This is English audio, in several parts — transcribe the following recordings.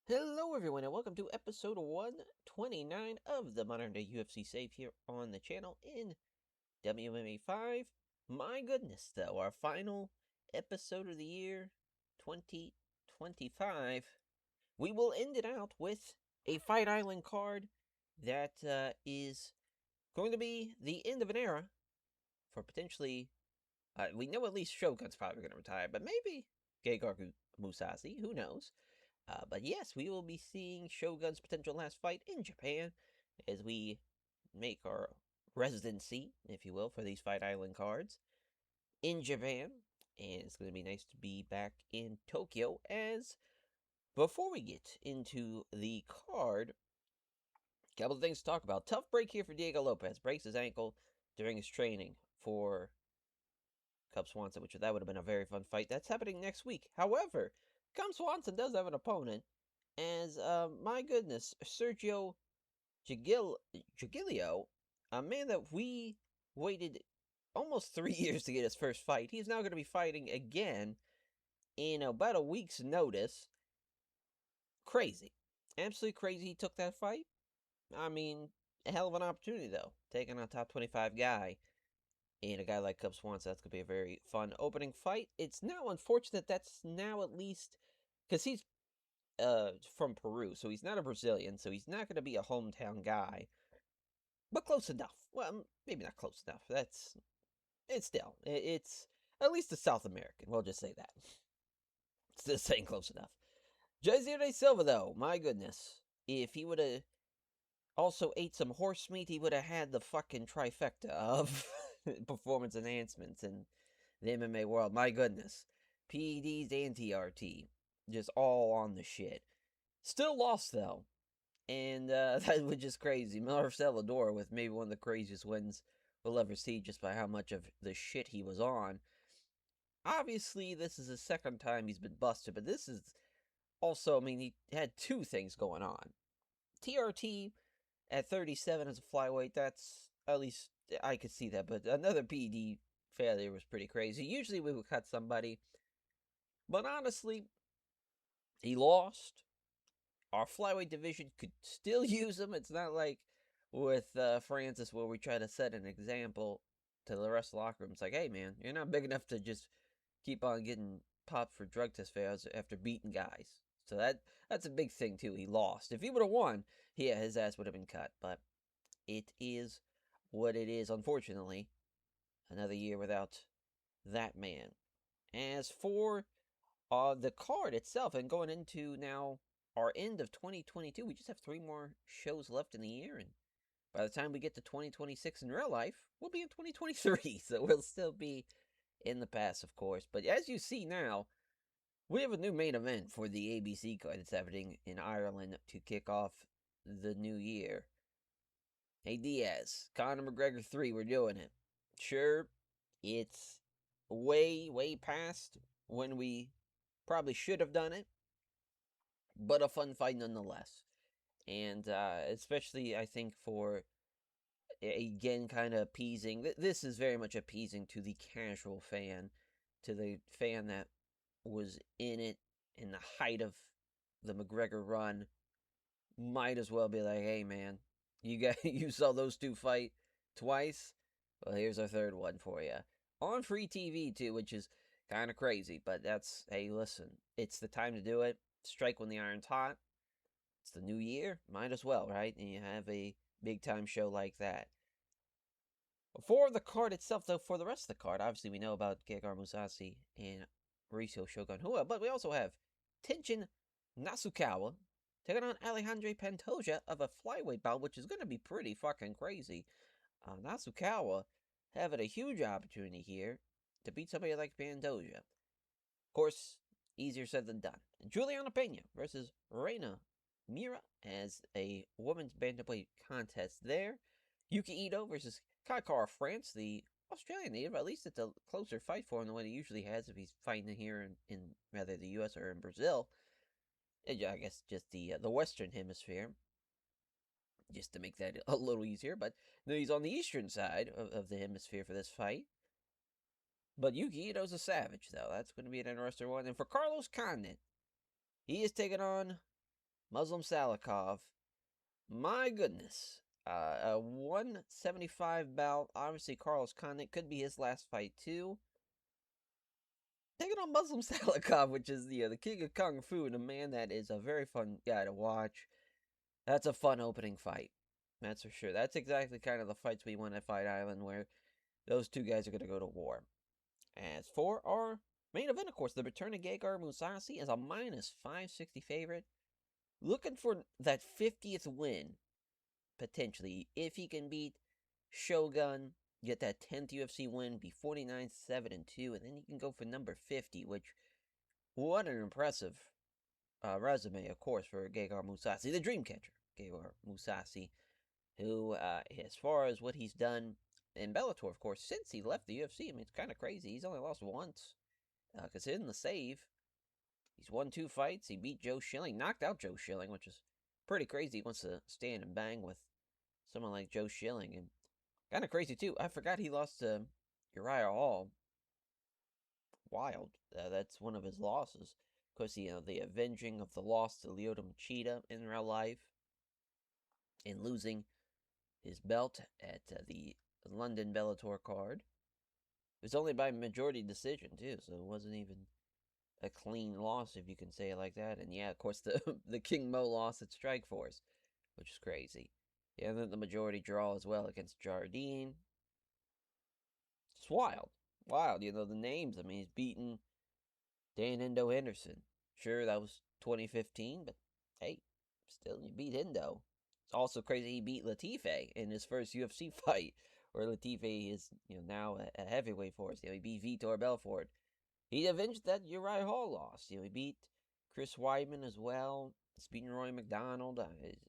Hello, everyone, and welcome to episode 129 of the Modern Day UFC Save here on the channel in WMMA 5. My goodness, though, our final episode of the year 2025. We will end it out with a Fight Island card that is going to be the end of an era for potentially. We know at least Shogun's probably going to retire, but maybe Gegard Mousasi, who knows? But yes, we will be seeing Shogun's potential last fight in Japan as we make our residency, if you will, for these Fight Island cards in Japan. And it's going to be nice to be back in Tokyo. As before we get into the card, a couple of things to talk about. Tough break here for Diego Lopez. Breaks his ankle during his training for Cub Swanson, which that would have been a very fun fight. That's happening next week. However, Cub Swanson does have an opponent, as my goodness, Sergio Giglio, a man that we waited almost 3 years to get his first fight. He's now going to be fighting again in about a week's notice. Crazy, absolutely crazy. He took that fight. I mean, a hell of an opportunity though, taking on a top 25 guy. And a guy like Cub Swanson, that's going to be a very fun opening fight. It's now unfortunate that's now at least, because he's from Peru, so he's not a Brazilian, so he's not going to be a hometown guy, but close enough. Well, maybe not close enough. It's at least a South American. We'll just say that. It's just saying close enough. Jair Silva, though, my goodness, if he would have also ate some horse meat, he would have had the fucking trifecta of performance enhancements in the MMA world. My goodness. PEDs and TRT. Just all on the shit. Still lost, though. And that was just crazy. Miller Celador with maybe one of the craziest wins we'll ever see just by how much of the shit he was on. Obviously, this is the second time he's been busted, but this is also, I mean, he had two things going on. TRT at 37 as a flyweight, that's, at least I could see that, but another PED failure was pretty crazy. Usually we would cut somebody, but honestly, he lost. Our flyweight division could still use him. It's not like with Francis where we try to set an example to the rest of the locker room. It's like, hey, man, you're not big enough to just keep on getting popped for drug test fails after beating guys. So that's a big thing, too. He lost. If he would have won, yeah, his ass would have been cut. But it is what it is, unfortunately. Another year without that man. As for the card itself, and going into now our end of 2022, we just have 3 more shows left in the year, and by the time we get to 2026 in real life, we'll be in 2023, so we'll still be in the past, of course. But as you see now, we have a new main event for the ABC card that's happening in Ireland to kick off the new year. Hey Diaz, Conor McGregor 3, we're doing it. Sure, it's way past when we probably should have done it, but a fun fight nonetheless. And especially, I think, for, again, kind of appeasing. This is very much appeasing to the casual fan, to the fan that was in it in the height of the McGregor run. Might as well be like, hey, man, you saw those two fight twice? Well, here's our third one for you. On free TV, too, which is kind of crazy, but that's, hey, listen, it's the time to do it. Strike when the iron's hot. It's the new year, might as well, right? And you have a big time show like that. For the card itself, though, for the rest of the card, obviously we know about Gegard Mousasi and Mauricio Shogun Rua, but we also have Tenshin Nasukawa taking on Alejandro Pantoja of a flyweight bout, which is going to be pretty fucking crazy. Nasukawa having a huge opportunity here to beat somebody like Pantoja. Of course, easier said than done. Juliana Pena versus Reina Mira as a women's bantamweight contest there. Yuki Ito versus Kai France, the Australian native. At least it's a closer fight for him than what he usually has if he's fighting here in rather the U.S. or in Brazil. I guess just the Western Hemisphere, just to make that a little easier. But no, he's on the eastern side of the hemisphere for this fight. But Yuki Ito's a savage, though. That's going to be an interesting one. And for Carlos Condit, he is taking on Muslim Salikov. My goodness. A 175 bout. Obviously, Carlos Condit could be his last fight, too. Taking on Muslim Salikov, which is the king of Kung Fu, and a man that is a very fun guy to watch. That's a fun opening fight. That's for sure. That's exactly kind of the fights we want at Fight Island, where those two guys are going to go to war. As for our main event, of course, the return of Gegard Mousasi is a minus 560 favorite. Looking for that 50th win, potentially. If he can beat Shogun, get that 10th UFC win, be 49-7-2, and then he can go for number 50, which, what an impressive resume, of course, for Gegard Mousasi, the dream catcher, Gegard Mousasi, who, as far as what he's done in Bellator, of course, since he left the UFC, I mean, it's kind of crazy. He's only lost once, because in the save, he's won 2 fights. He beat Joe Schilling, knocked out Joe Schilling, which is pretty crazy. He wants to stand and bang with someone like Joe Schilling, and kind of crazy, too. I forgot he lost to Uriah Hall. Wild. That's one of his losses. Of course, the avenging of the loss to Lyoto Machida in real life, and losing his belt at the London Bellator card. It was only by majority decision, too, so it wasn't even a clean loss, if you can say it like that. And yeah, of course, the the King Mo loss at Strikeforce, which is crazy. Yeah, and then the majority draw as well against Jardine. It's wild. Wild, the names. I mean, he's beaten Dan Endo Henderson. Sure, that was 2015, but hey, still, you beat Endo. It's also crazy he beat Latifi in his first UFC fight, where Latifi is, now a heavyweight for us. He beat Vitor Belfort. He avenged that Uriah Hall loss. He beat Chris Weidman as well. He's beaten Roy McDonald.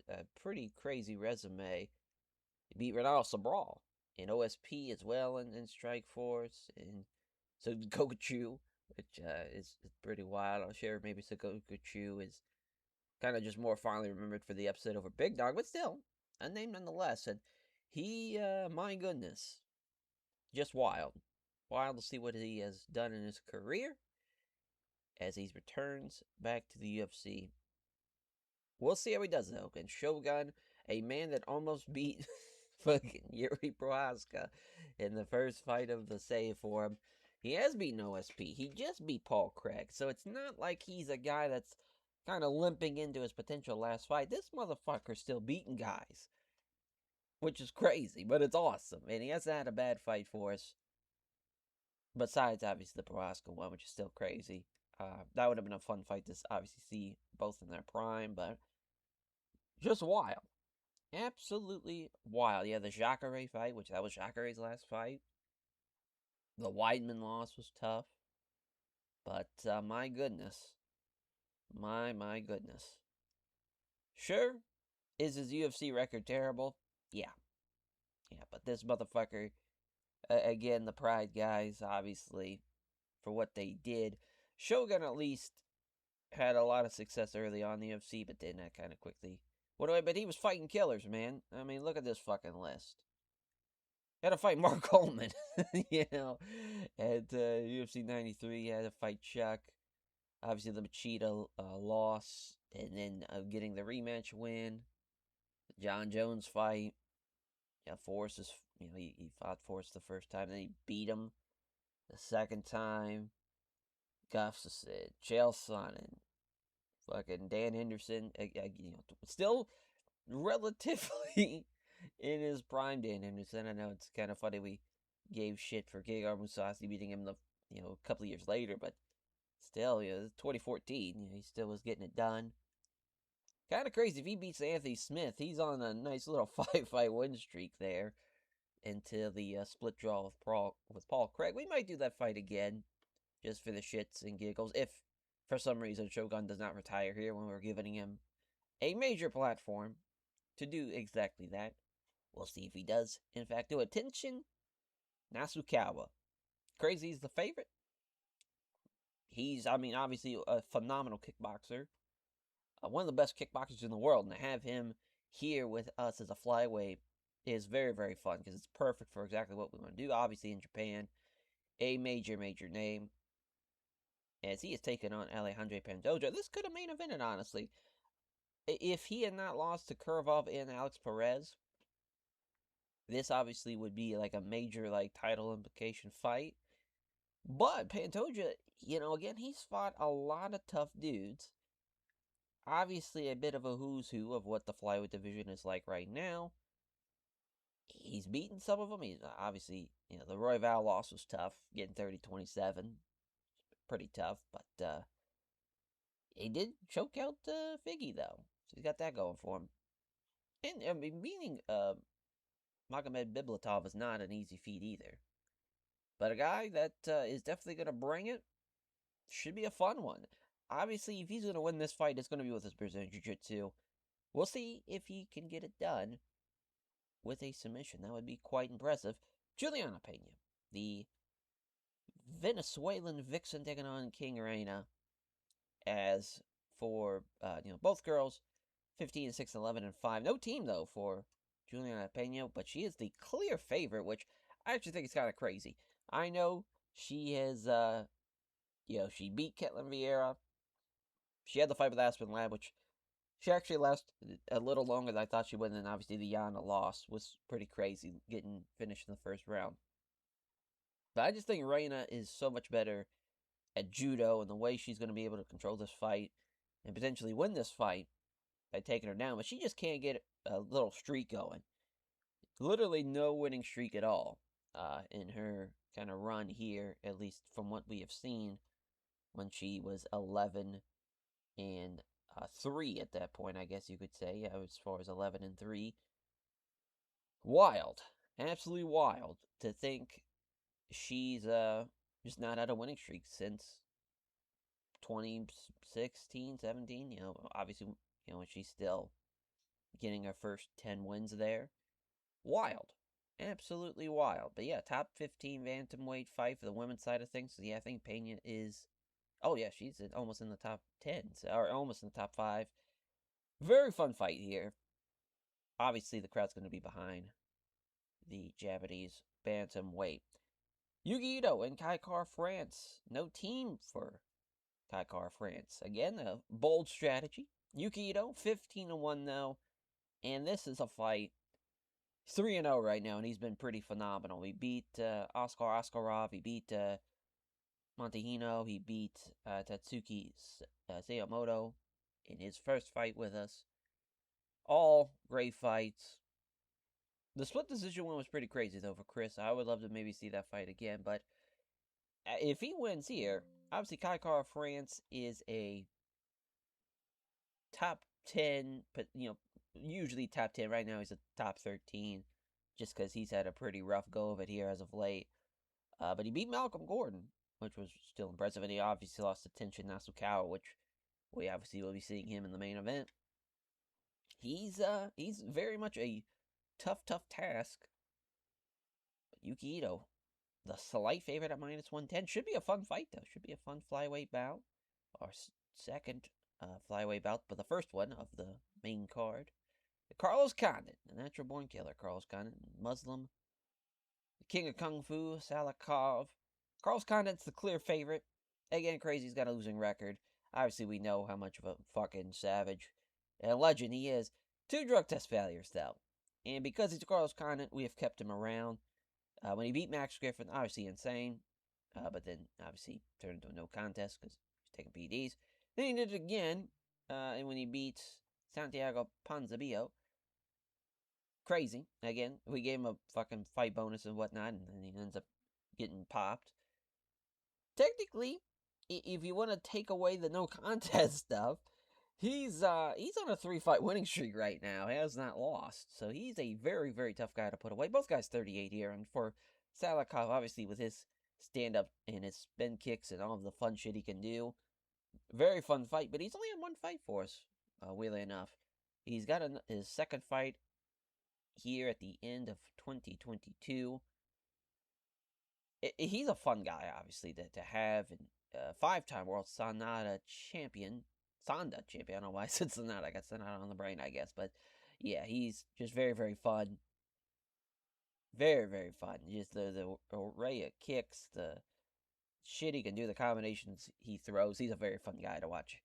A pretty crazy resume. He beat Ronaldo Sobral in OSP as well in Strikeforce. And so Gochu, which is pretty wild. I'll share maybe Gochu is kind of just more fondly remembered for the upset over Big Dog, but still, a name nonetheless. And he, my goodness, just wild. Wild to see what he has done in his career as he returns back to the UFC. We'll see how he does, though. And Shogun, a man that almost beat fucking Yuri Prohaska in the first fight of the save for him. He has beaten OSP. He just beat Paul Craig. So it's not like he's a guy that's kind of limping into his potential last fight. This motherfucker's still beating guys, which is crazy, but it's awesome. And he hasn't had a bad fight for us, besides, obviously, the Prohaska one, which is still crazy. That would have been a fun fight to obviously see both in their prime, but just wild. Absolutely wild. Yeah, the Jacare fight, which that was Jacare's last fight. The Weidman loss was tough. But my goodness. My goodness. Sure, is his UFC record terrible? Yeah. Yeah, but this motherfucker, again, the Pride guys, obviously, for what they did. Shogun at least had a lot of success early on in the UFC, but then that kind of quickly went away. But he was fighting killers, man. I mean, look at this fucking list. Had to fight Mark Coleman, at UFC 93. Had to fight Chuck. Obviously, the Machida loss, and then getting the rematch win. The John Jones fight. Yeah, Forrest is, he fought Forrest the first time, then he beat him the second time. Gustafsson, Chael Sonnen, fucking Dan Henderson. Still relatively in his prime, Dan Henderson. I know it's kind of funny we gave shit for Gegard Mousasi beating him a couple of years later, but still, 2014, he still was getting it done. Kind of crazy if he beats Anthony Smith. He's on a nice little 5-fight win streak there until the split draw with Paul Craig. We might do that fight again just for the shits and giggles if for some reason Shogun does not retire here when we're giving him a major platform to do exactly that. We'll see if he does, in fact, do it. Tenshin Nasukawa. Crazy is the favorite. He's, obviously a phenomenal kickboxer. One of the best kickboxers in the world. And to have him here with us as a flyweight is very, very fun because it's perfect for exactly what we want to do. Obviously, in Japan, a major, major name. As he is taking on Alejandro Pantoja. This could have main evented, honestly. If he had not lost to Kurvov and Alex Perez, this obviously would be like a major like title implication fight. But Pantoja, again, he's fought a lot of tough dudes. Obviously, a bit of a who's who of what the flyweight division is like right now. He's beaten some of them. He's obviously, the Royval loss was tough, getting 30-27. Pretty tough, but he did choke out Figgy, though. So he's got that going for him. And, I mean, beating Magomed Biblatov is not an easy feat either. But a guy that is definitely going to bring it. Should be a fun one. Obviously, if he's going to win this fight, it's going to be with his Brazilian Jiu-Jitsu. We'll see if he can get it done with a submission. That would be quite impressive. Juliana Pena, the Venezuelan vixen taking on King Reina. As for, both girls, 15, 6, 11, and 5. No team, though, for Juliana Pena, but she is the clear favorite, which I actually think is kind of crazy. I know she has, she beat Ketlin Vieira. She had the fight with Aspen Ladd, which she actually lasted a little longer than I thought she would, and obviously the Yana loss was pretty crazy, getting finished in the first round. But I just think Reina is so much better at judo, and the way she's going to be able to control this fight and potentially win this fight by taking her down, but she just can't get a little streak going. Literally no winning streak at all in her kind of run here, at least from what we have seen when she was 11 and 3 at that point, I guess you could say, as far as 11 and 3. Wild. Absolutely wild to think she's just not had a winning streak since 2016, 17. Obviously, when she's still getting her first 10 wins there. Wild. Absolutely wild. But yeah, top 15 bantamweight fight for the women's side of things. So yeah, I think Pena is... Oh yeah, she's almost in the top 10. Or almost in the top 5. Very fun fight here. Obviously, the crowd's going to be behind the Japanese bantamweight. Yuki Ito and Kai Kara-France. No team for Kai Kara-France. Again, a bold strategy. Yuki Ito, 15-1 though. And this is a fight 3-0 right now, and he's been pretty phenomenal. He beat Oscar Askarov. He beat Montehino. He beat Tatsuki Sayamoto in his first fight with us. All great fights. The split decision one was pretty crazy, though, for Chris. I would love to maybe see that fight again, but if he wins here, obviously Kai Kara-France is a top 10, but, usually top 10. Right now he's a top 13, just because he's had a pretty rough go of it here as of late. But he beat Malcolm Gordon, which was still impressive, and he obviously lost to Tenshin Nasukawa, which we obviously will be seeing him in the main event. He's very much a tough task. But Yuki Ito, the slight favorite at -110. Should be a fun fight, though. Should be a fun flyweight bout. Our second flyweight bout, but the first one of the main card. Carlos Condit, the natural-born killer. Carlos Condit, Muslim. The king of Kung Fu, Salikov. Carlos Condit's the clear favorite. Again, crazy's got a losing record. Obviously, we know how much of a fucking savage and legend he is. 2 drug test failures, though. And because he's Carlos Condit, we have kept him around. When he beat Max Griffin, obviously insane. But then, obviously, turned into a no contest because he's taking PEDs. Then he did it again. And when he beat Santiago Ponzabio. Crazy. Again, we gave him a fucking fight bonus and whatnot, and then he ends up getting popped. Technically, if you want to take away the no contest stuff, he's on a 3-fight winning streak right now. He has not lost. So he's a very, very tough guy to put away. Both guys 38 here. And for Salikov, obviously, with his stand-up and his spin kicks and all of the fun shit he can do, very fun fight. But he's only had 1 fight for us, weirdly enough. He's got his second fight here at the end of 2022. He's a fun guy, obviously, to have. And 5-time world Sonata champion. Sonda champion. I don't know why I said Sonata. I got Sonata on the brain, I guess. But yeah, he's just very, very fun. Very, very fun. Just the array of kicks, the shit he can do, the combinations he throws. He's a very fun guy to watch.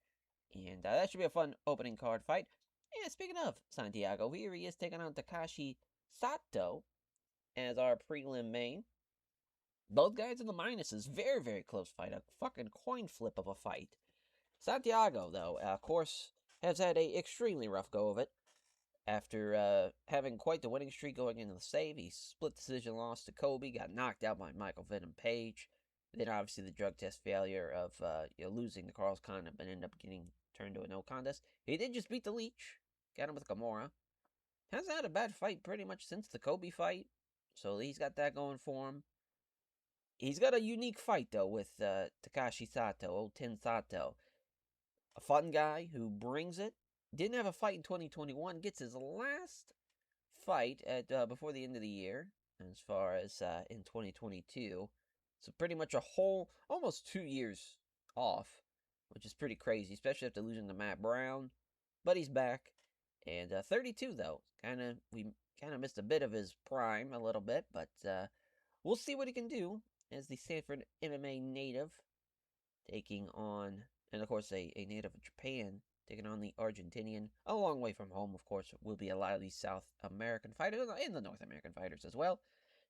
And that should be a fun opening card fight. Yeah, speaking of Santiago, here he is taking on Takashi Sato as our prelim main. Both guys in the minuses. Very, very close fight. A fucking coin flip of a fight. Santiago, though, of course, has had a extremely rough go of it. After having quite the winning streak going into the save, he split decision loss to Kobe, got knocked out by Michael Venom Page. Then obviously the drug test failure of losing to Carlos Condit, but ended up getting turned to a no contest. He did just beat the Leech, got him with Gamora. Hasn't had a bad fight pretty much since the Kobe fight, so he's got that going for him. He's got a unique fight though with Takashi Sato, old Ten Sato, a fun guy who brings it. Didn't have a fight in 2021. Gets his last fight at before the end of the year, as far as in 2022. So pretty much a whole, almost 2 years off, which is pretty crazy, especially after losing to Matt Brown. But he's back, and 32 though. We kind of missed a bit of his prime a little bit, but we'll see what he can do as the Sanford MMA native, taking on, and of course a native of Japan, taking on the Argentinian. A long way from home, of course, will be a lot of these South American fighters and the North American fighters as well.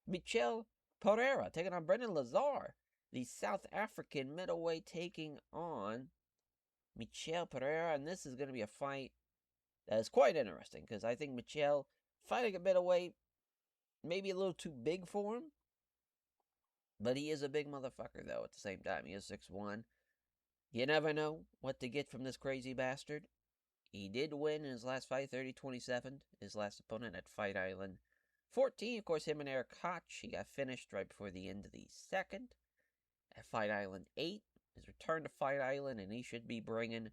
Michel Pereira taking on Brendan Lazar, the South African middleweight, taking on Michel Pereira, and this is going to be a fight that is quite interesting because I think Michel, fighting at middleweight, maybe a little too big for him, but he is a big motherfucker though at the same time. He is 6'1". You never know what to get from this crazy bastard. He did win in his last fight, 30-27, his last opponent at Fight Island 14. Of course, him and Eric Koch, he got finished right before the end of the second at Fight Island 8. His return to Fight Island, and he should be bringing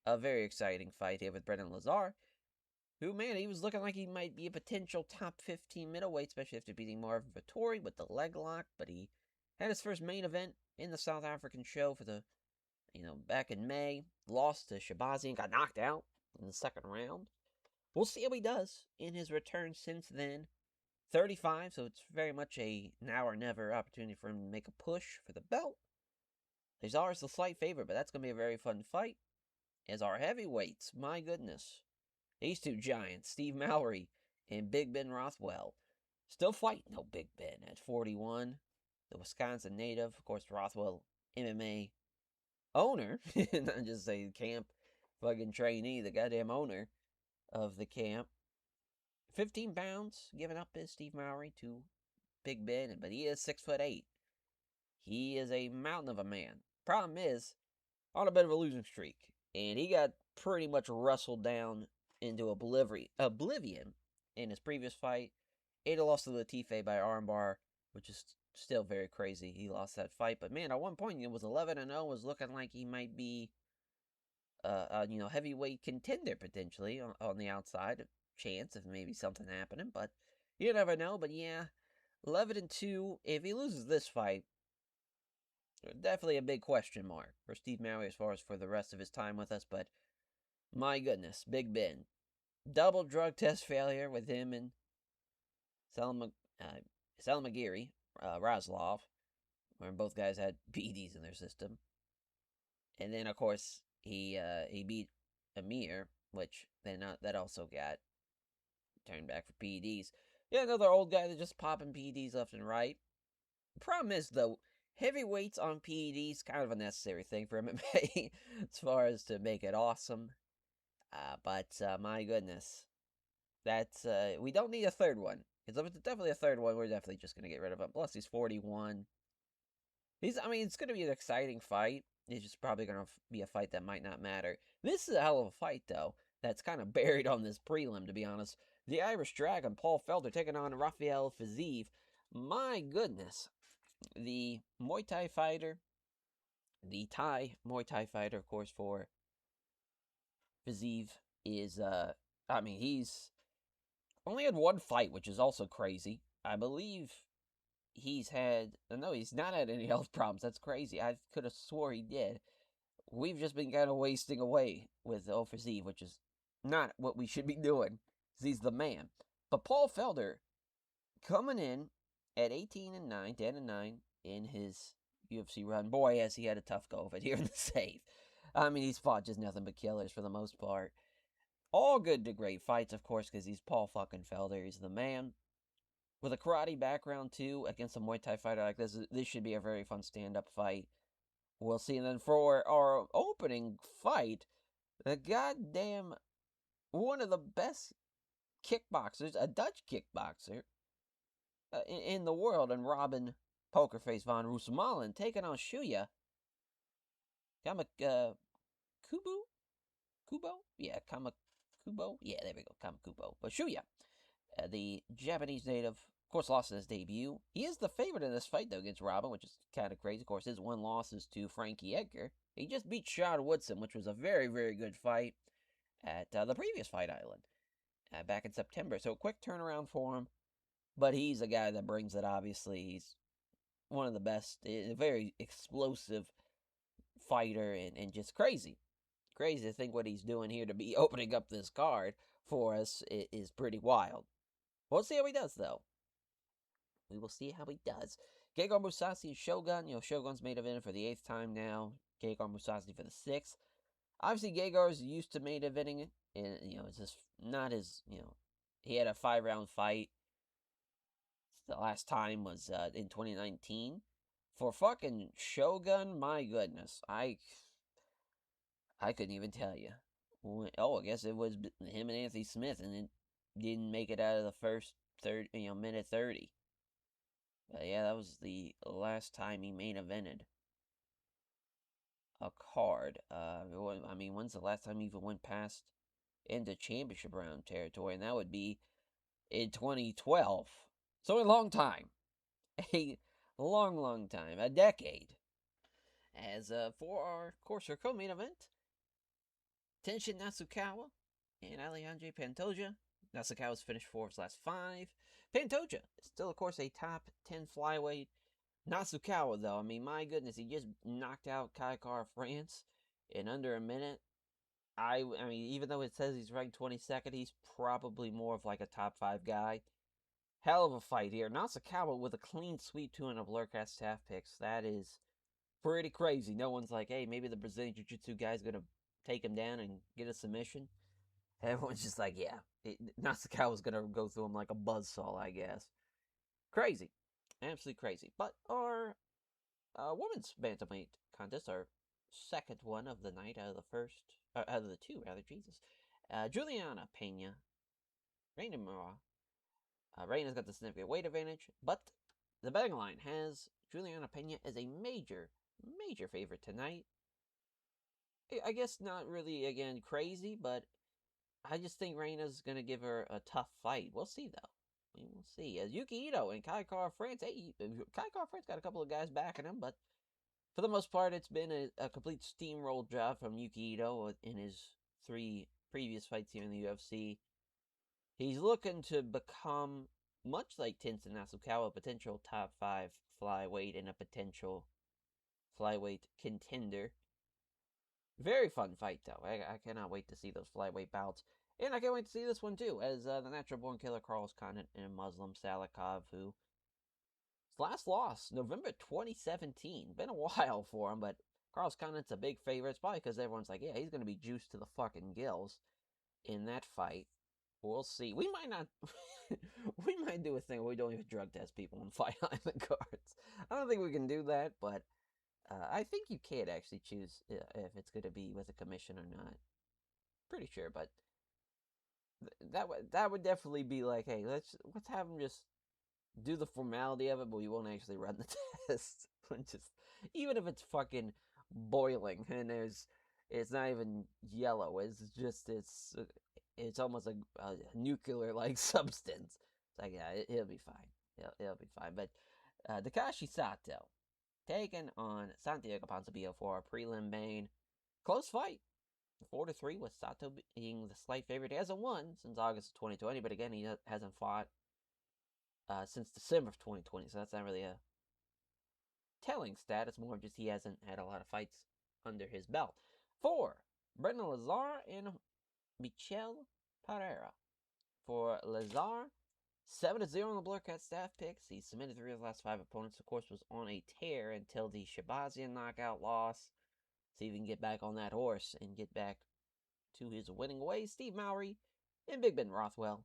a very exciting fight here with Brendan Lazar, who, man, he was looking like he might be a potential top 15 middleweight, especially after beating Marvin Vettori with the leg lock, but he had his first main event in the South African show for the, back in May, lost to Shabazi and got knocked out in the second round. We'll see how he does in his return since then. 35, so it's very much a now or never opportunity for him to make a push for the belt. Lazar is the slight favorite, but that's going to be a very fun fight. As our heavyweights, my goodness, these two giants, Steve Mallory and Big Ben Rothwell, still fighting. No, Big Ben at 41. The Wisconsin native, of course, Rothwell, MMA owner, not just a camp fucking trainee, the goddamn owner of the camp. 15 pounds given up is Steve Mallory to Big Ben, but he is 6'8". He is a mountain of a man. Problem is, on a bit of a losing streak, and he got pretty much wrestled down into oblivion in his previous fight. Ada lost to Latife by armbar, which is still very crazy. He lost that fight, but man, at one point it was 11-0, was looking like he might be heavyweight contender potentially on the outside. Chance of maybe something happening, but you never know. But yeah, 11-2. If he loses this fight, definitely a big question mark for Steve Mallory as far as for the rest of his time with us. But my goodness, Big Ben, double drug test failure with him and Salamagiri, Raslov, where both guys had PEDs in their system. And then, of course, he beat Amir, which then that also got turned back for PEDs. Yeah, another old guy that's just popping PEDs left and right. The problem is, though, heavyweights on PEDs, kind of a necessary thing for MMA, as far as to make it awesome. But my goodness, that's we don't need a third one. Because if it's definitely a third one, we're definitely just going to get rid of him. Plus, he's 41. It's going to be an exciting fight. It's just probably going to be a fight that might not matter. This is a hell of a fight, though, that's kind of buried on this prelim, to be honest. The Irish Dragon, Paul Felder, taking on Rafael Fiziev. My goodness. The Muay Thai fighter, the Thai Muay Thai fighter, of course, for Fiziev is, he's only had one fight, which is also crazy. I believe he's not had any health problems. That's crazy. I could have swore he did. We've just been kind of wasting away with Fiziev, which is not what we should be doing. He's the man. But Paul Felder coming in at 18-9, 10-9 in his UFC run. Boy, has he had a tough go of it here in the save. He's fought just nothing but killers for the most part. All good to great fights, of course, because he's Paul fucking Felder. He's the man. With a karate background, too, against a Muay Thai fighter like this should be a very fun stand-up fight. We'll see. And then for our opening fight, the goddamn one of the best kickboxers, a Dutch kickboxer in the world, and Robin Pokerface von Roosmalen taking on Shuya Kamakubo? Kubo? Yeah, Kamakubo? Yeah, there we go, Kamakubo. But Shuya, the Japanese native, of course, lost in his debut. He is the favorite in this fight, though, against Robin, which is kind of crazy. Of course, his one loss is to Frankie Edgar. He just beat Sean Woodson, which was a very, very good fight at the previous Fight Island back in September. So, quick turnaround for him. But he's a guy that brings it, obviously. He's one of the best, a very explosive fighter and just crazy. Crazy to think what he's doing here to be opening up this card for us is pretty wild. We'll see how he does, though. We will see how he does. Gegard Mousasi and Shogun. Shogun's main event for the 8th time now. Gegard Mousasi for the 6th. Obviously, Gegard's used to main eventing it. And, it's just not his, he had a 5-round fight. The last time was in 2019. For fucking Shogun, my goodness. I couldn't even tell you. I guess it was him and Anthony Smith, and it didn't make it out of the first minute 30. But yeah, that was the last time he main evented a card. When's the last time he even went past into championship round territory? And that would be in 2012. So a long time. A long, long time. A decade. As for our co-main event, Tenshin Nasukawa and Alejandro Pantoja. Nasukawa's finished 4 of his last 5. Pantoja is still, of course, a top 10 flyweight. Nasukawa, though, my goodness, he just knocked out Kai France in under a minute. Even though it says he's ranked 22nd, he's probably more of like a top 5 guy. Hell of a fight here. Nasukawa with a clean sweep, 2 Blurcast staff picks. That is pretty crazy. No one's like, hey, maybe the Brazilian Jiu-Jitsu guy's going to take him down and get a submission. Everyone's just like, yeah, Nasukawa's going to go through him like a buzzsaw, I guess. Crazy. Absolutely crazy. But our women's bantamweight contest, our second one of the night out of the 2, Jesus. Juliana Pena, Reina Mora. Reina's got the significant weight advantage, but the betting line has Juliana Pena as a major, major favorite tonight. I guess not really, again, crazy, but I just think Reina's going to give her a tough fight. We'll see, though. We'll see. As Yuki Ito and Kai France, Kai France got a couple of guys backing him, but for the most part, it's been a complete steamroll job from Yuki Ito in his 3 previous fights here in the UFC. He's looking to become, much like Tenshin Nasukawa, a potential top 5 flyweight and a potential flyweight contender. Very fun fight, though. I cannot wait to see those flyweight bouts. And I can't wait to see this one, too, as the natural-born killer Carlos Condit and Muslim Salikov, who his last loss, November 2017. Been a while for him, but Carlos Condit's a big favorite. It's probably because everyone's like, yeah, he's going to be juiced to the fucking gills in that fight. We'll see. We might not. We might do a thing where we don't even drug test people on Fight Island cards. I don't think we can do that, but I think you can actually choose if it's going to be with a commission or not. Pretty sure, but that would definitely be like, hey, let's have them just do the formality of it, but we won't actually run the test. Just even if it's fucking boiling and it's not even yellow. It's almost like a nuclear-like substance. It's like, yeah, it'll be fine. It'll be fine. But Takashi Sato taking on Santiago Ponzinibbio for a prelim main. Close fight. 4-3 with Sato being the slight favorite. He hasn't won since August of 2020, but again, he hasn't fought since December of 2020, so that's not really a telling stat. It's more just he hasn't had a lot of fights under his belt. 4, Brendan Lazar and Michel Pereira. For Lazar, 7-0 on the Blurcat staff picks. He submitted 3 of his last 5 opponents. Of course, was on a tear until the Shabazian knockout loss. See if he can get back on that horse and get back to his winning ways, Steve Mowry and Big Ben Rothwell.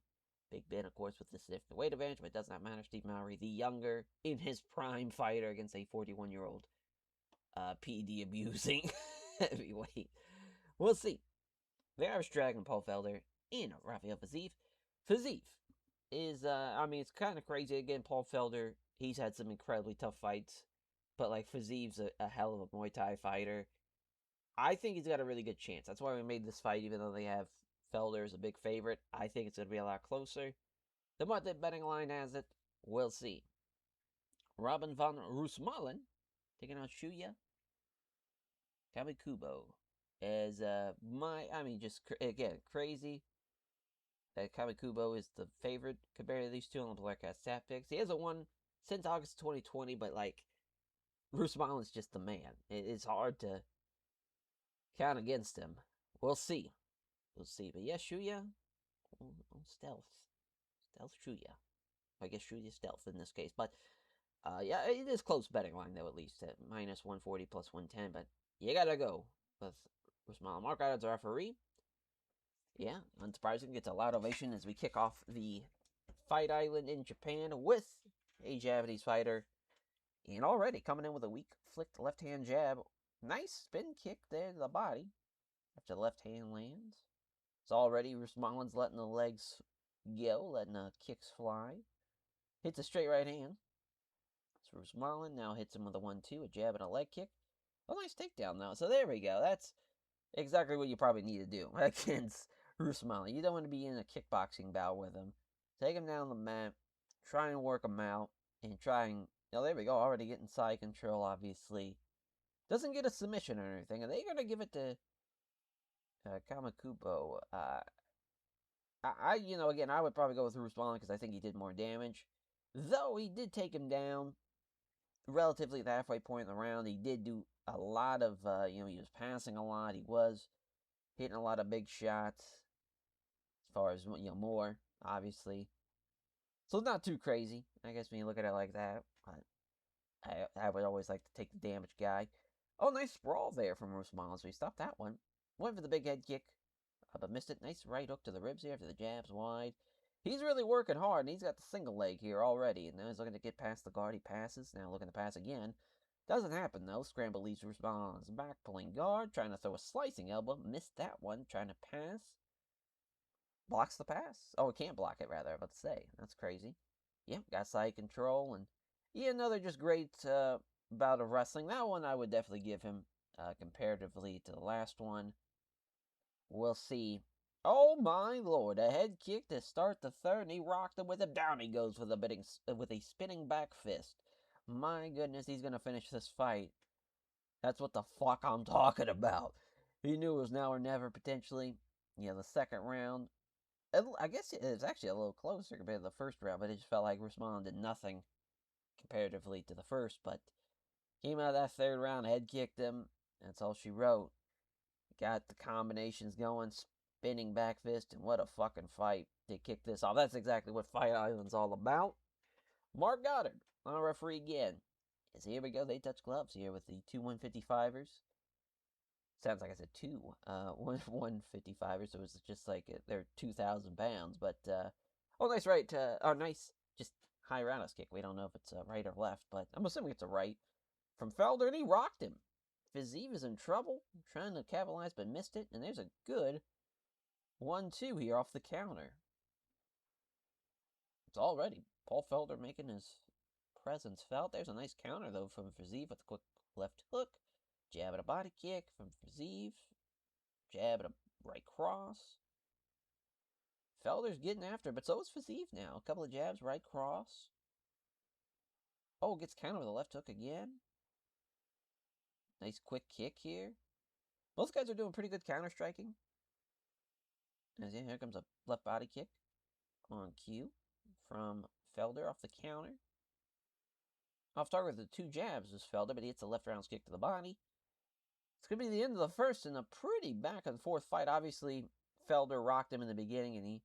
Big Ben, of course, with the significant weight advantage, but it does not matter. Steve Mowry, the younger, in his prime fighter against a 41-year-old PED abusing heavyweight. We'll see. The Irish Dragon, Paul Felder, and Rafael Fiziev. Fiziev is, it's kind of crazy. Again, Paul Felder, he's had some incredibly tough fights, but, like, Fiziev's a hell of a Muay Thai fighter. I think he's got a really good chance. That's why we made this fight, even though they have Felder as a big favorite. I think it's going to be a lot closer than what the betting line has it. We'll see. Robin van Roosmalen taking on Shuya Kamikubo as crazy. Kamikubo is the favorite compared to these two on the Black Cat stat picks. He hasn't won since August 2020, but like Roosmalen's just the man. It's hard to count against him. We'll see. But yeah, Shuya, stealth Shuya. I guess Shuya stealth in this case, but it is close betting line though, at least at minus 140 plus 110. But you gotta go with Roosmalen. Mark Goddard's our referee. Yeah, unsurprisingly, gets a loud ovation as we kick off the Fight Island in Japan with a Japanese fighter. And already coming in with a weak flicked left-hand jab. Nice spin kick there to the body after the left hand lands. It's already Roosmalen's letting the legs go, letting the kicks fly. Hits a straight right hand. So Roosmalen now hits him with a 1-2, a jab and a leg kick. A nice takedown though. So there we go. That's exactly what you probably need to do against Roosmalen. You don't want to be in a kickboxing bout with him. Take him down the mat, try and work him out, and try and... there we go, already getting side control, obviously. Doesn't get a submission or anything, and they're going to give it to Kamikubo. I would probably go with Roosmalen because I think he did more damage. Though he did take him down relatively at the halfway point in the round. He did do a lot of, he was passing a lot. He was hitting a lot of big shots. As far as, more, obviously. So it's not too crazy, I guess, when you look at it like that. But I would always like to take the damage guy. Oh, nice sprawl there from Roosmalen, so he stopped that one. Went for the big head kick, but missed it. Nice right hook to the ribs here after the jab's wide. He's really working hard, and he's got the single leg here already. And now he's looking to get past the guard. He passes. Now looking to pass again. Doesn't happen, though. Scramble leaves Roosmalen's back, pulling guard. Trying to throw a slicing elbow. Missed that one. Trying to pass. Blocks the pass. Oh, it can't block it, rather. I was about to say. That's crazy. Yeah, got side control. And yeah, another just great bout of wrestling. That one I would definitely give him comparatively to the last one. We'll see. Oh my lord, a head kick to start the third, and he rocked him with him. Down he goes with a spinning back fist. My goodness, he's going to finish this fight. That's what the fuck I'm talking about. He knew it was now or never, potentially. Yeah, the second round. I guess it was actually a little closer compared to the first round, but it just felt like Roosmalen did nothing comparatively to the first. But came out of that third round, head kicked him. That's all she wrote. Got the combinations going, spinning back fist, and what a fucking fight to kick this off. That's exactly what Fight Island's all about. Mark Goddard, our referee again. As here we go, they touch gloves here with the two 155ers. Sounds like I said two 155ers, so it's just like they're 2,000 pounds. But, nice right, nice, just high roundhouse kick. We don't know if it's right or left, but I'm assuming it's a right. From Felder, and he rocked him. Fiziev is in trouble, trying to capitalize, but missed it. And there's a good 1-2 here off the counter. It's already Paul Felder making his presence felt. There's a nice counter, though, from Fiziev with a quick left hook. Jab and a body kick from Fiziev. Jab and a right cross. Felder's getting after, but so is Fiziev now. A couple of jabs, right cross. Oh, gets countered with a left hook again. Nice quick kick here. Both guys are doing pretty good counter striking. As here comes a left body kick on cue from Felder off the counter. Off target with the two jabs is Felder, but he hits a left roundhouse kick to the body. It's going to be the end of the first in a pretty back and forth fight. Obviously, Felder rocked him in the beginning, and he...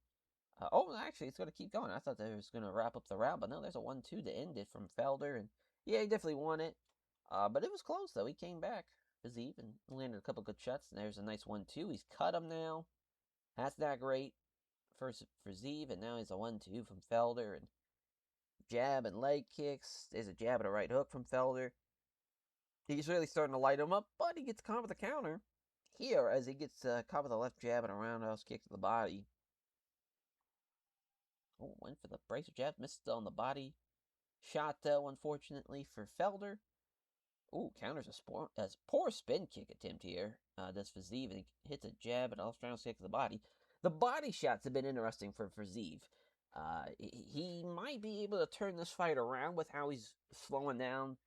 actually, it's going to keep going. I thought they was going to wrap up the round, but no, there's a 1-2 to end it from Felder. And yeah, he definitely won it. But it was close, though. He came back. Fiziev and landed a couple good shots. And there's a nice 1-2. He's cut him now. That's not great for Fiziev, and now he's a 1-2 from Felder. And jab and leg kicks. There's a jab and a right hook from Felder. He's really starting to light him up, but he gets caught with a counter here as he gets caught with a left jab and a roundhouse kick to the body. Oh, went for the bracer jab, missed on the body. Shot, though, unfortunately, for Felder. Oh, counters a poor spin kick attempt here. Does Fiziev, and he hits a jab and a left roundhouse kick to the body. The body shots have been interesting for Fiziev. He might be able to turn this fight around with how he's slowing down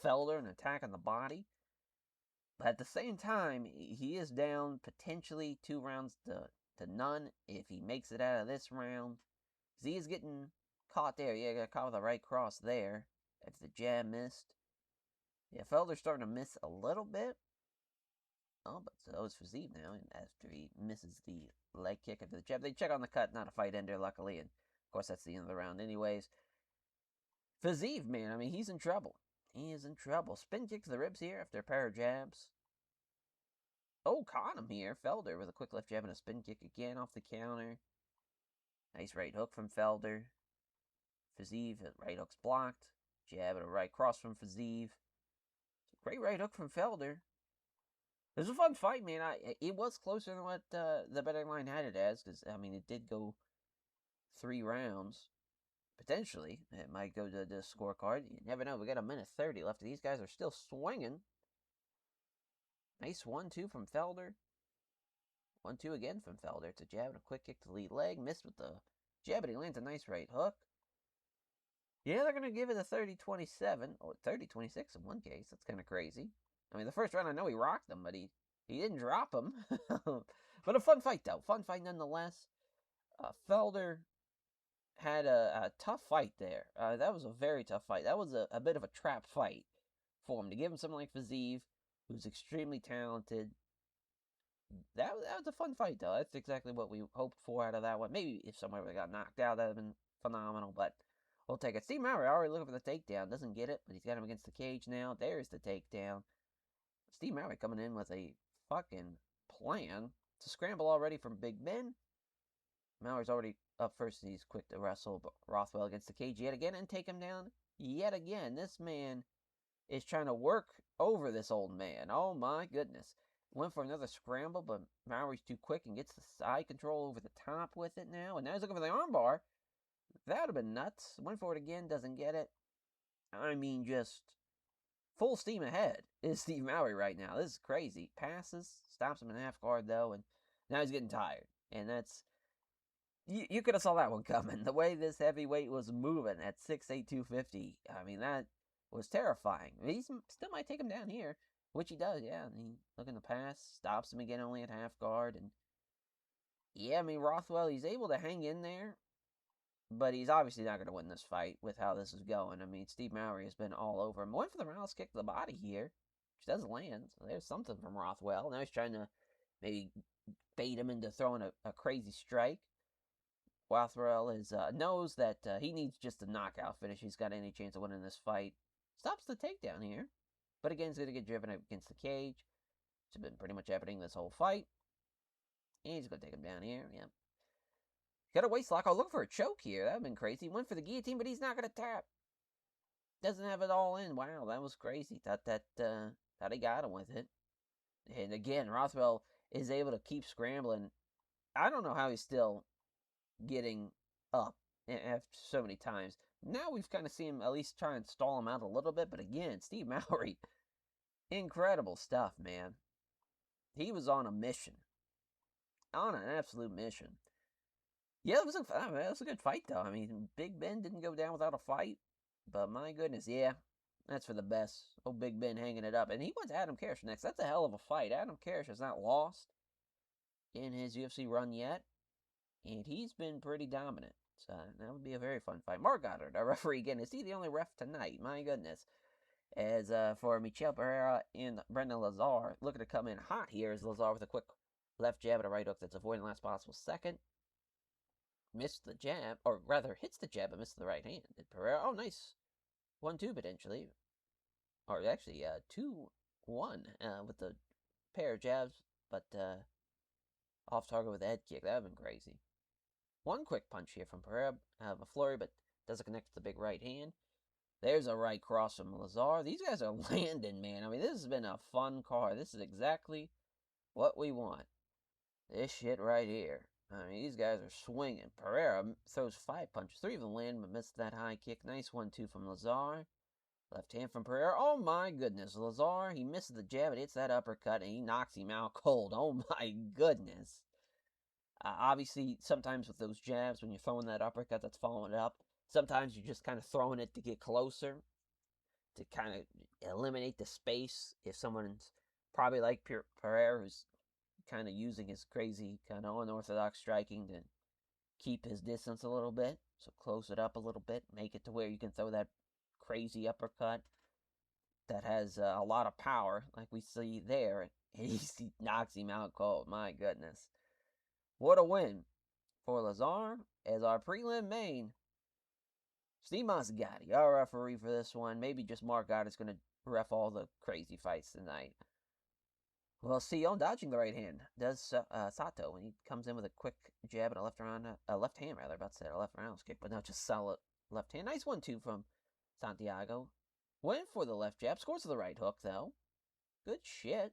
Felder and attacking the body. But at the same time, he is down potentially 2 rounds to none if he makes it out of this round. Z is getting caught there. Yeah, got caught with a right cross there. If the jab missed. Yeah, Felder's starting to miss a little bit. Oh, but so is Fiziev now. And after he misses the leg kick after the jab, they check on the cut. Not a fight ender, luckily. And, of course, that's the end of the round anyways. Fiziev, man, I mean, he's in trouble. He is in trouble. Spin kick to the ribs here after a pair of jabs. Oh, caught him here. Felder with a quick left jab and a spin kick again off the counter. Nice right hook from Felder. Fiziev, right hook's blocked. Jab and a right cross from Fiziev. Great right hook from Felder. It was a fun fight, man. It was closer than what the betting line had it as, because, I mean, it did go 3 rounds. Potentially. It might go to the scorecard. You never know. We got a minute 30 left. These guys are still swinging. Nice 1-2 from Felder. 1-2 again from Felder. It's a jab and a quick kick to lead leg. Missed with the jab, but he lands a nice right hook. Yeah, they're going to give it a 30-27, or 30-26 in one case. That's kind of crazy. I mean, the first round, I know he rocked him, but he didn't drop him. But a fun fight, though. Fun fight nonetheless. Felder had a tough fight there. That was a very tough fight. That was a bit of a trap fight for him. To give him something like Fiziev, who's extremely talented. That was a fun fight, though. That's exactly what we hoped for out of that one. Maybe if somebody would have got knocked out, that would have been phenomenal, but we'll take it. Steve Mowry already looking for the takedown. Doesn't get it, but he's got him against the cage now. There's the takedown. Steve Mowry coming in with a fucking plan to scramble already from Big Ben. Mowry's already up first, and he's quick to wrestle Rothwell against the cage yet again and take him down yet again. This man is trying to work over this old man. Oh my goodness. Went for another scramble, but Mowry's too quick and gets the side control over the top with it now. And now he's looking for the armbar. That would have been nuts. Went for it again, doesn't get it. I mean, just full steam ahead is Steve Mowry right now. This is crazy. Passes, stops him in half guard, though, and now he's getting tired. And that's... You could have saw that one coming. The way this heavyweight was moving at 6'8", 250. I mean, that was terrifying. He still might take him down here, which he does, yeah. And he looking to pass, stops him again only at half guard. And yeah, I mean, Rothwell, he's able to hang in there, but he's obviously not going to win this fight with how this is going. I mean, Steve Mowry has been all over him. Went for the roundhouse kick to the body here, which doesn't land. So there's something from Rothwell. Now he's trying to maybe bait him into throwing a crazy strike. Rothwell knows that he needs just a knockout finish. He's got any chance of winning this fight. Stops the takedown here. But again, he's going to get driven up against the cage. It's been pretty much happening this whole fight. And he's going to take him down here. Yeah. Got a waist lock. Oh, look for a choke here. That would have been crazy. He went for the guillotine, but he's not going to tap. Doesn't have it all in. Wow, that was crazy. Thought he got him with it. And again, Rothwell is able to keep scrambling. I don't know how he's still getting up after so many times. Now we've kind of seen him at least try and stall him out a little bit, but again, Steve Mowry, incredible stuff, man. He was on a mission. On an absolute mission. Yeah, it was a good fight, though. I mean, Big Ben didn't go down without a fight, but my goodness, yeah, that's for the best. Oh, Big Ben hanging it up. And he wants Adam Karish next. That's a hell of a fight. Adam Karish has not lost in his UFC run yet. And he's been pretty dominant. So that would be a very fun fight. Mark Goddard, our referee again. Is he the only ref tonight? My goodness. As for Michel Pereira and Brendan Lazar, looking to come in hot here is Lazar with a quick left jab and a right hook that's avoiding the last possible second. Missed the jab, or rather hits the jab but missed the right hand. Did Pereira? Oh, nice. 1-2 potentially. Or actually, 2 won with the pair of jabs, but off target with a head kick. That would have been crazy. One quick punch here from Pereira, a flurry, but doesn't connect to the big right hand. There's a right cross from Lazar. These guys are landing, man. I mean, this has been a fun card. This is exactly what we want. This shit right here. I mean, these guys are swinging. Pereira throws 5 punches. 3 of them land, but missed that high kick. Nice 1-2 from Lazar. Left hand from Pereira. Oh my goodness. Lazar, he misses the jab. It hits that uppercut, and he knocks him out cold. Oh my goodness. Obviously, sometimes with those jabs, when you're throwing that uppercut that's following it up, sometimes you're just kind of throwing it to get closer, to kind of eliminate the space. If someone's probably like Pereira, who's kind of using his crazy, kind of unorthodox striking to keep his distance a little bit. So close it up a little bit, make it to where you can throw that crazy uppercut that has a lot of power, like we see there. And he knocks him out cold. My goodness. What a win for Lazar as our prelim main. Steve Mazzagatti, our referee for this one. Maybe just Mark Goddard's going to ref all the crazy fights tonight. Well, Sion dodging the right hand does Sato, and he comes in with a quick jab and a left hand, about to say a left roundhouse kick, but no, just solid left hand. Nice 1-2 from Santiago. Went for the left jab, scores to the right hook though. Good shit.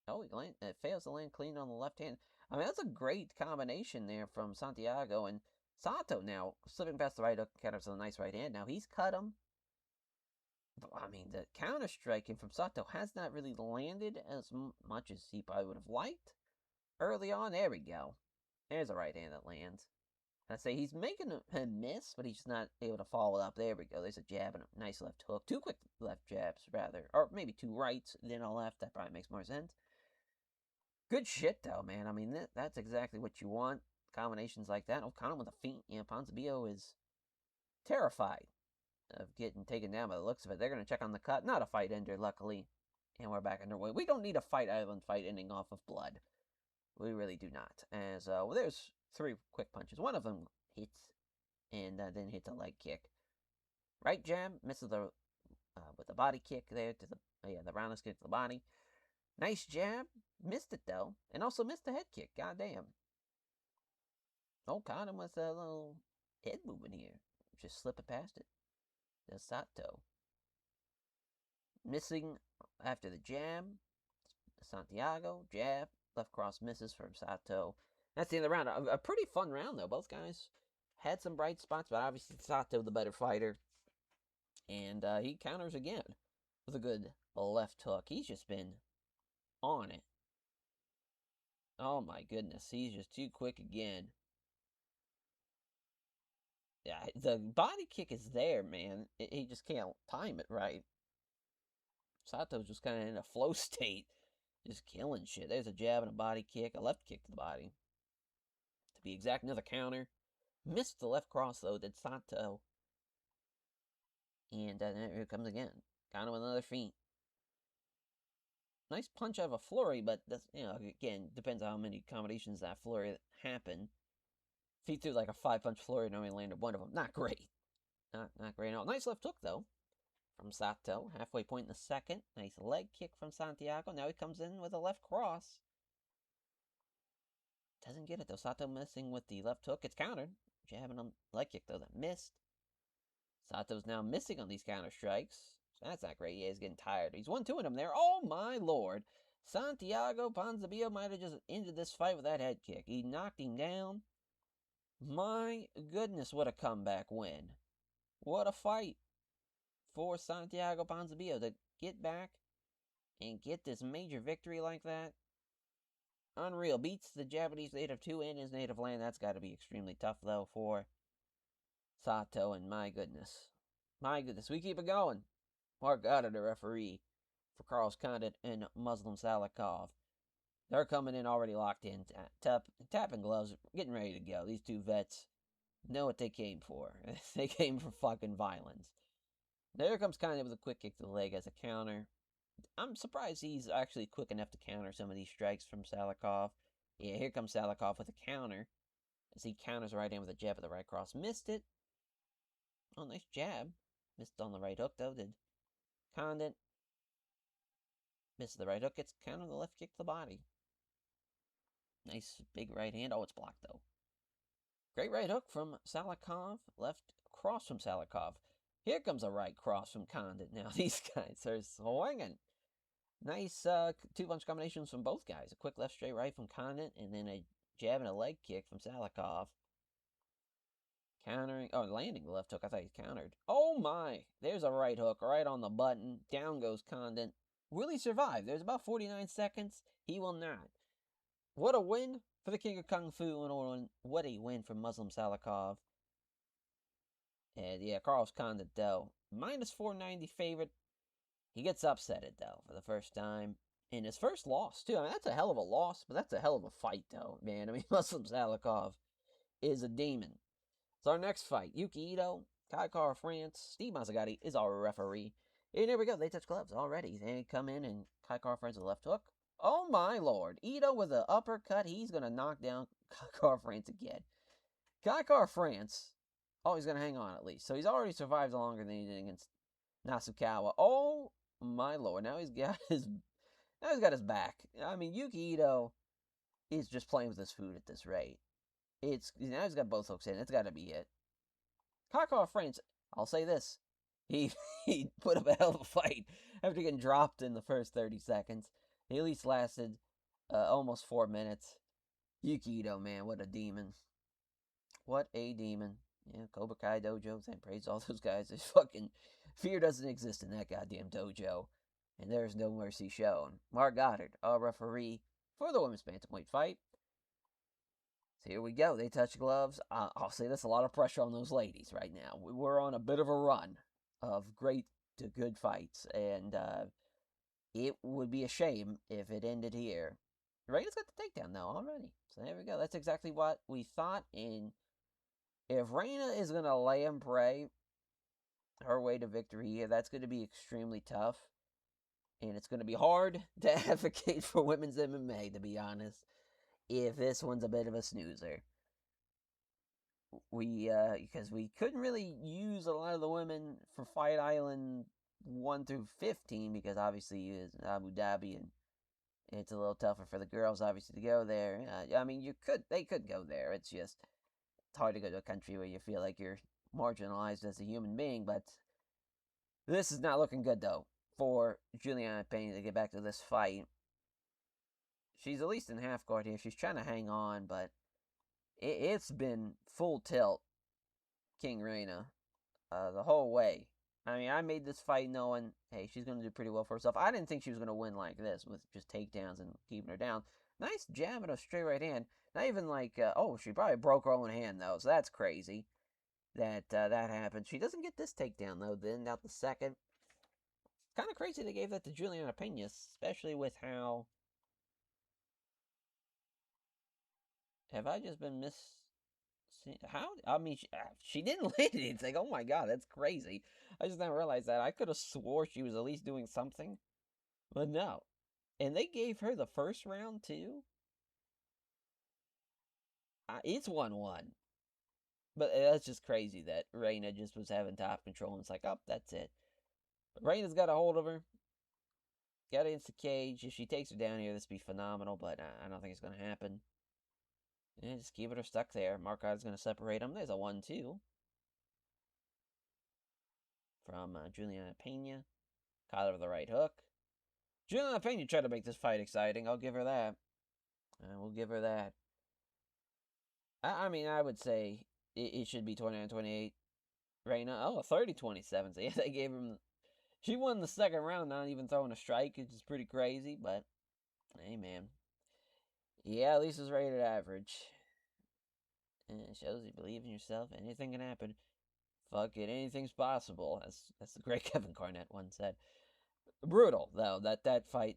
Oh, he fails to land clean on the left hand. I mean, that's a great combination there from Santiago. And Sato now slipping past the right hook, counters with a nice right hand. Now he's cut him. But, I mean, the counter striking from Sato has not really landed as much as he probably would have liked early on. There we go. There's a right hand that lands. I say he's making a miss, but he's just not able to follow it up. There we go. There's a jab and a nice left hook. 2 quick left jabs, rather. Or maybe 2 rights, then a left. That probably makes more sense. Good shit, though, man. I mean, that's exactly what you want. Combinations like that. Kind of with a feint. You know, Ponzinibbio is terrified of getting taken down by the looks of it. They're going to check on the cut. Not a fight ender, luckily. And we're back underway. We don't need a Fight Island fight ending off of blood. We really do not. As, well, there's 3 quick punches. One of them hits, and then hits a leg kick. Right jab, misses the, with the body kick there to the roundhouse kick to the body. Nice jab. Missed it, though. And also missed the head kick. Goddamn. Oh, caught him with a little head movement here. Just slipping past it. The Sato. Missing after the jab. Santiago. Jab. Left cross misses from Sato. That's the end of the round. A pretty fun round, though. Both guys had some bright spots, but obviously Sato the better fighter. And he counters again with a good left hook. He's just been on it. Oh my goodness, he's just too quick again. Yeah, the body kick is there, man. He just can't time it right. Sato's just kind of in a flow state, just killing shit. There's a jab and a body kick, a left kick to the body. To be exact, another counter. Missed the left cross, though, did Sato. And here it comes again. Kind of another feint. Nice punch out of a flurry, but that's, again, depends on how many combinations that flurry happen. If he threw like a 5-punch flurry and only landed 1 of them, not great. Not great at all. Nice left hook, though, from Sato. Halfway point in the second. Nice leg kick from Santiago. Now he comes in with a left cross. Doesn't get it, though. Sato missing with the left hook. It's countered. Jabbing him. Leg kick, though, that missed. Sato's now missing on these counter strikes. That's not great. Yeah, he's getting tired. He's 1-2 in him there. Oh, my lord. Santiago Ponzinibbio might have just ended this fight with that head kick. He knocked him down. My goodness, what a comeback win. What a fight for Santiago Ponzinibbio to get back and get this major victory like that. Unreal. Beats the Japanese native 2 in his native land. That's got to be extremely tough, though, for Sato. And my goodness. We keep it going. Mark Goddard, the referee for Carlos Condit and Muslim Salikov. They're coming in already locked in, tapping gloves, getting ready to go. These 2 vets know what they came for. They came for fucking violence. There comes Condit with a quick kick to the leg as a counter. I'm surprised he's actually quick enough to counter some of these strikes from Salikov. Yeah, here comes Salikov with a counter. As he counters right in with a jab at the right cross. Missed it. Oh, nice jab. Missed on the right hook, though, did Condit. Misses the right hook. Gets countered with the left kick to the body. Nice big right hand. Oh, it's blocked, though. Great right hook from Salikov. Left cross from Salikov. Here comes a right cross from Condit. Now, these guys are swinging. Nice two-punch combinations from both guys. A quick left straight right from Condit, and then a jab and a leg kick from Salikov. Countering. Oh, landing the left hook. I thought he countered. Oh, my. There's a right hook right on the button. Down goes Condit. Will he survive? There's about 49 seconds. He will not. What a win for the King of Kung Fu, and what a win for Muslim Salikov. And yeah, Carlos Condit, though, minus 490 favorite. He gets upsetted, though, for the first time. In his first loss, too. I mean, that's a hell of a loss, but that's a hell of a fight, though, man. I mean, Muslim Salikov is a demon. So our next fight, Yuki Ito, Kai Kara France, Steve Mazzagatti is our referee. And there we go. They touch gloves already. They come in, and Kai Kara France with a left hook. Oh, my Lord. Ito with an uppercut. He's going to knock down Kai Kara France again. Kai Kara France. Oh, he's going to hang on at least. So he's already survived longer than he did against Nasukawa. Oh, my Lord. Now he's got his back. I mean, Yuki Ito is just playing with his food at this rate. Now he's got both hooks in. It's got to be it. Kai Kara France, I'll say this. He put up a hell of a fight after getting dropped in the first 30 seconds. He at least lasted almost 4 minutes. Yuki Ito, man, what a demon. What a demon. Yeah, Cobra Kai Dojo, thank praise all those guys. There's fucking fear doesn't exist in that goddamn dojo. And there's no mercy shown. Mark Goddard, our referee for the women's bantamweight fight. So here we go. They touch gloves. I'll say this, a lot of pressure on those ladies right now. We're on a bit of a run of great to good fights. And it would be a shame if it ended here. Reina's got the takedown, though, already. So there we go. That's exactly what we thought. And if Reina is going to lay and pray her way to victory here, that's going to be extremely tough. And it's going to be hard to advocate for women's MMA, to be honest, if this one's a bit of a snoozer. Because we couldn't really use a lot of the women for Fight Island 1 through 15, because obviously it's Abu Dhabi, and it's a little tougher for the girls, obviously, to go there. I mean, they could go there. It's just, it's hard to go to a country where you feel like you're marginalized as a human being, but this is not looking good, though, for Juliana Pena to get back to this fight. She's at least in half guard here. She's trying to hang on, but it's been full tilt King Reina the whole way. I mean, I made this fight knowing, hey, she's going to do pretty well for herself. I didn't think she was going to win like this with just takedowns and keeping her down. Nice jab and a straight right hand. Not even like, she probably broke her own hand, though, so that's crazy that happened. She doesn't get this takedown, though, then out the second. Kind of crazy they gave that to Juliana Pena, especially with how... Have I just been How? I mean, she didn't land anything. Oh my god, that's crazy. I just didn't realize that. I could have swore she was at least doing something. But no. And they gave her the first round, too? It's 1-1. But that's just crazy that Reina just was having top control. And it's like, oh, that's it. But Reina's got a hold of her. Got her into the cage. If she takes her down here, this would be phenomenal. But I don't think it's going to happen. Yeah, just keeping her stuck there. Marcotte is going to separate them. There's a 1-2 from Juliana Pena. Caught her with the right hook. Juliana Pena tried to make this fight exciting. I'll give her that. We'll give her that. I mean, I would say it should be 29-28. Reina, 30-27. So yeah, they gave him... She won the second round, not even throwing a strike, which is pretty crazy, but... Hey, man. Yeah, at least it's rated average. And it shows you believe in yourself. Anything can happen. Fuck it, anything's possible. That's the great Kevin Garnett once said. Brutal, though, that fight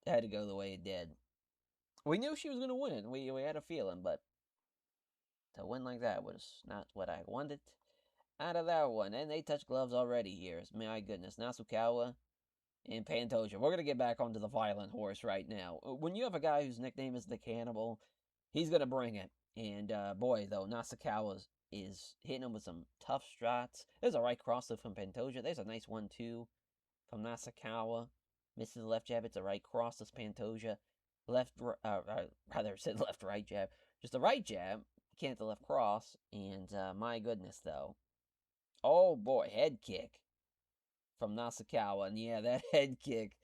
had to go the way it did. We knew she was going to win it. We had a feeling, but to win like that was not what I wanted out of that one. And they touch gloves already here. My goodness. Nasukawa and Pantoja. We're going to get back onto the violent horse right now. When you have a guy whose nickname is the Cannibal, he's going to bring it. And boy, though, Nasukawa is hitting him with some tough shots. There's a right cross from Pantoja. There's a nice 1-2 from Nasukawa. Misses the left jab. It's a right cross. This Pantoja. Rather said left right jab. Just a right jab. Can't hit the left cross. And my goodness, though. Oh boy, head kick from Nasukawa. And yeah, that head kick.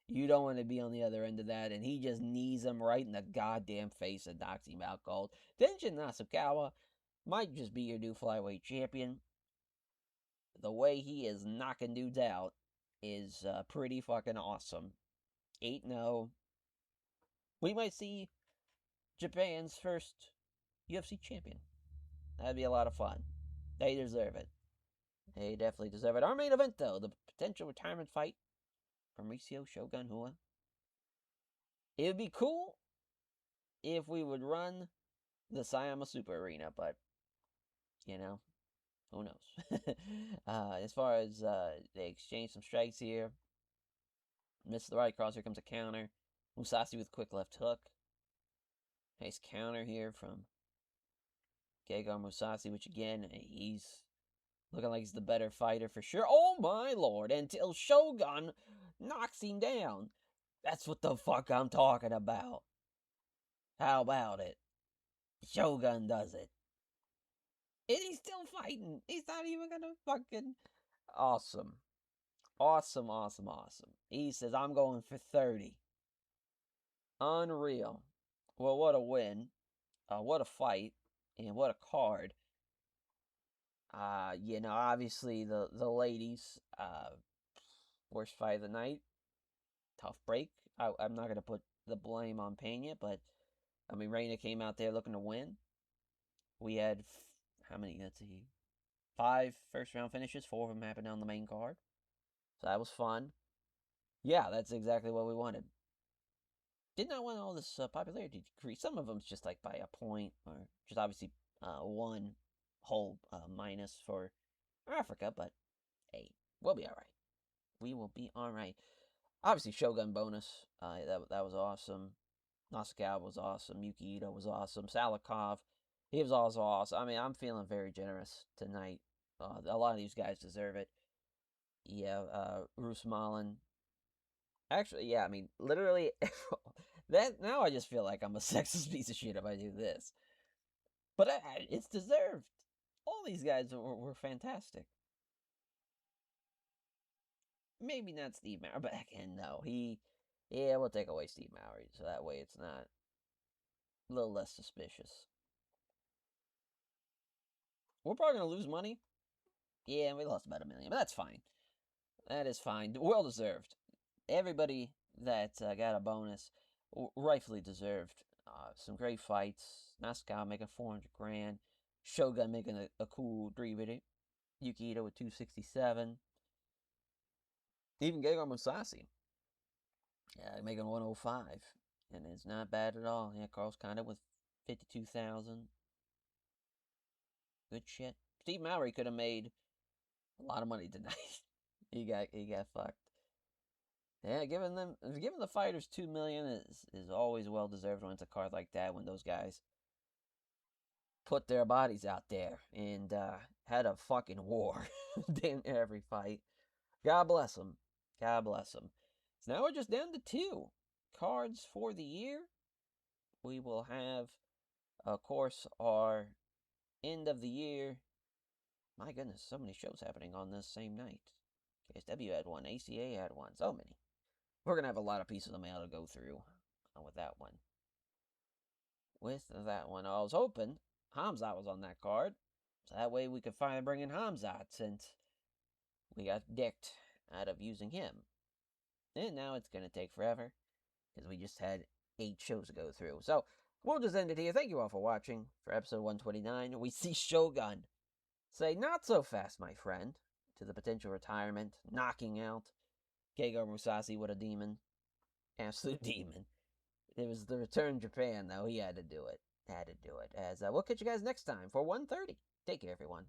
You don't want to be on the other end of that. And he just knees him right in the goddamn face and knocks him out cold. Tenshin Nasukawa might just be your new flyweight champion. The way he is knocking dudes out is pretty fucking awesome. 8-0. We might see Japan's first UFC champion. That'd be a lot of fun. They deserve it. They definitely deserve it. Our main event, though, the potential retirement fight from Mauricio Shogun Hua. It would be cool if we would run the Sayama Super Arena, but, you know, who knows? As far as they exchange some strikes here, misses the right cross, here comes a counter. Musashi with a quick left hook. Nice counter here from Gegard Musashi, which again, he's looking like he's the better fighter for sure. Oh my lord, until Shogun knocks him down. That's what the fuck I'm talking about. How about it? Shogun does it. And he's still fighting. He's not even gonna fucking... Awesome. Awesome, awesome, awesome. He says, I'm going for 30. Unreal. Well, what a win. What a fight. And what a card. Obviously the ladies, worst fight of the night. Tough break. I'm not going to put the blame on Pena, but, I mean, Reina came out there looking to win. We had, how many, let's see, 5 first-round finishes. 4 of them happened on the main card. So that was fun. Yeah, that's exactly what we wanted. Did not want all this popularity decrease. Some of them's just like by a point, or just obviously 1 whole minus for Africa, but hey, we'll be alright. We will be alright. Obviously, Shogun bonus. That was awesome. Nasukawa was awesome. Yuki Ito was awesome. Salikov, he was also awesome. I mean, I'm feeling very generous tonight. A lot of these guys deserve it. Yeah, Roos Malin. Actually, yeah, I mean, literally, that now I just feel like I'm a sexist piece of shit if I do this. But it's deserved. All these guys were fantastic. Maybe not Steve Maurer, but again, no. We'll take away Steve Maurer, so that way it's not a little less suspicious. We're probably going to lose money. Yeah, we lost about $1 million, but that's fine. That is fine. Well deserved. Everybody that got a bonus, rightfully deserved. Some great fights. Nasukawa making $400,000. Shogun making a cool 3 with it. Yuki Ito with 267. Even Gegard Musashi, making 105, and it's not bad at all. Yeah, Carlos Condit with 52,000. Good shit. Steve Maurer could have made a lot of money tonight. he got fucked. Yeah, giving the fighters $2 million is always well deserved when it's a card like that. When those guys put their bodies out there and had a fucking war, damn near every fight. God bless them. God bless them. So now we're just down to 2 cards for the year. We will have, of course, our end of the year. My goodness, so many shows happening on this same night. KSW had one, ACA had one, so many. We're going to have a lot of pieces of mail to go through with that one. I was hoping Hamzat was on that card. So that way we could finally bring in Hamzat, since we got dicked out of using him. And now it's going to take forever, because we just had 8 shows to go through. So, we'll just end it here. Thank you all for watching. For episode 129, we see Shogun say, not so fast, my friend, to the potential retirement, knocking out Gegard Musashi. What a demon. Absolute demon. It was the return Japan, though. He had to do it. As we'll catch you guys next time for 130. Take care, everyone.